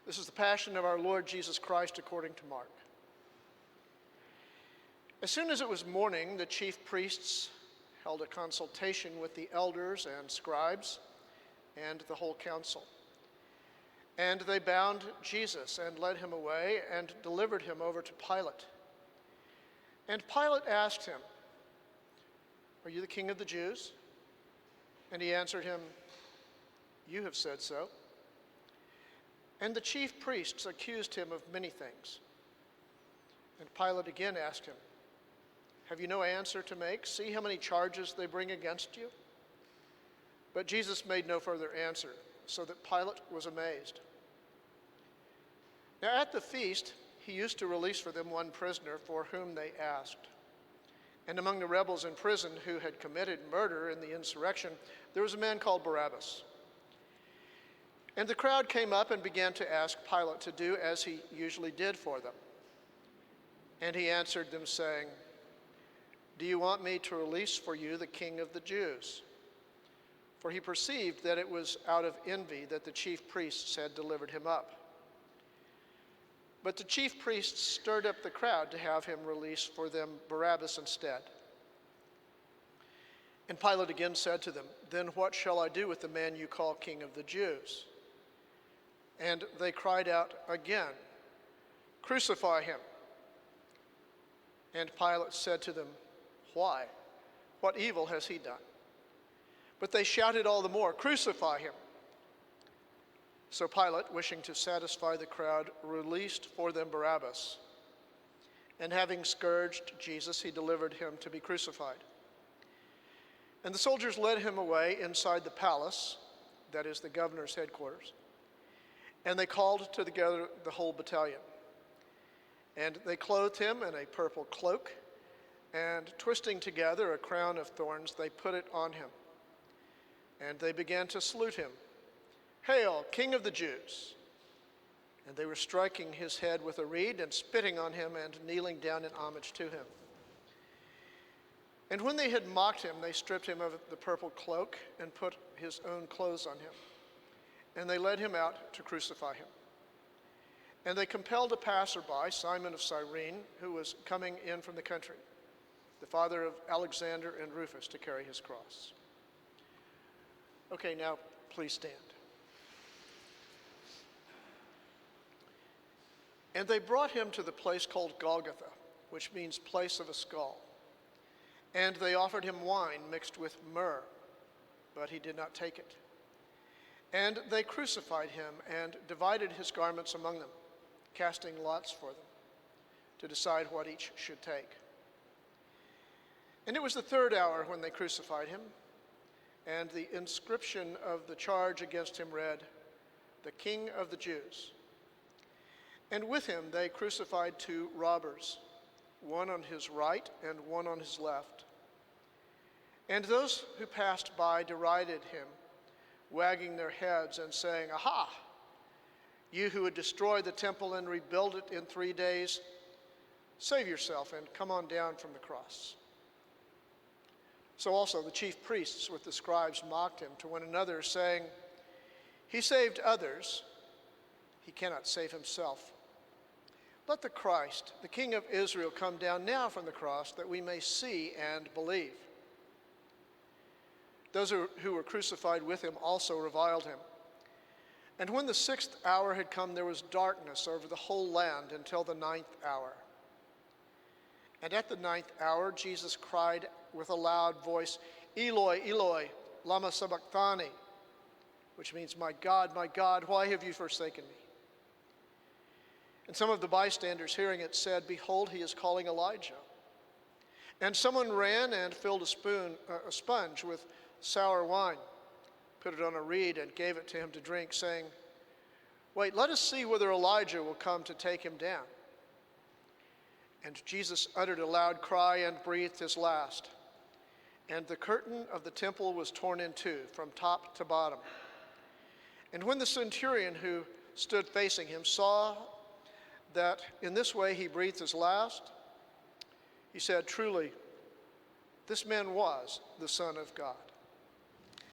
This is the Passion of our Lord Jesus Christ according to Mark. As soon as it was morning, the chief priests held a consultation with the elders and scribes and the whole council. And they bound Jesus and led him away and delivered him over to Pilate. And Pilate asked him, "Are you the king of the Jews?" And he answered him, "You have said so." And the chief priests accused him of many things. And Pilate again asked him, "Have you no answer to make? See how many charges they bring against you?" But Jesus made no further answer, so that Pilate was amazed. Now at the feast, he used to release for them one prisoner for whom they asked. And among the rebels in prison who had committed murder in the insurrection, there was a man called Barabbas. And the crowd came up and began to ask Pilate to do as he usually did for them. And he answered them, saying, "Do you want me to release for you the king of the Jews?" For he perceived that it was out of envy that the chief priests had delivered him up. But the chief priests stirred up the crowd to have him release for them Barabbas instead. And Pilate again said to them, "Then what shall I do with the man you call king of the Jews?" And they cried out again, "Crucify him." And Pilate said to them, "Why? What evil has he done?" But they shouted all the more, "Crucify him." So Pilate, wishing to satisfy the crowd, released for them Barabbas. And having scourged Jesus, he delivered him to be crucified. And the soldiers led him away inside the palace, that is the governor's headquarters. And they called together the whole battalion. And they clothed him in a purple cloak, and twisting together a crown of thorns, they put it on him. And they began to salute him, "Hail, King of the Jews!" And they were striking his head with a reed and spitting on him and kneeling down in homage to him. And when they had mocked him, they stripped him of the purple cloak and put his own clothes on him. And they led him out to crucify him. And they compelled a passerby, Simon of Cyrene, who was coming in from the country, the father of Alexander and Rufus, to carry his cross. Okay, now please stand. And they brought him to the place called Golgotha, which means place of a skull. And they offered him wine mixed with myrrh, but he did not take it. And they crucified him and divided his garments among them, casting lots for them, to decide what each should take. And it was the third hour when they crucified him, and the inscription of the charge against him read, "The King of the Jews." And with him they crucified two robbers, one on his right and one on his left. And those who passed by derided him, wagging their heads and saying, "Aha! You who would destroy the temple and rebuild it in 3 days, save yourself and come on down from the cross." So also the chief priests with the scribes mocked him to one another, saying, "He saved others, he cannot save himself. Let the Christ, the King of Israel, come down now from the cross, that we may see and believe." Those who were crucified with him also reviled him. And when the 6th hour had come, there was darkness over the whole land until the 9th hour. And at the 9th hour, Jesus cried with a loud voice, "Eloi, Eloi, lama sabachthani," which means, my God, why have you forsaken me?" And some of the bystanders hearing it said, "Behold, he is calling Elijah." And someone ran and filled a sponge with sour wine, put it on a reed and gave it to him to drink, saying, "Wait, let us see whether Elijah will come to take him down." And Jesus uttered a loud cry and breathed his last. And the curtain of the temple was torn in two from top to bottom. And when the centurion who stood facing him saw that in this way he breathed his last, he said, "Truly, this man was the Son of God."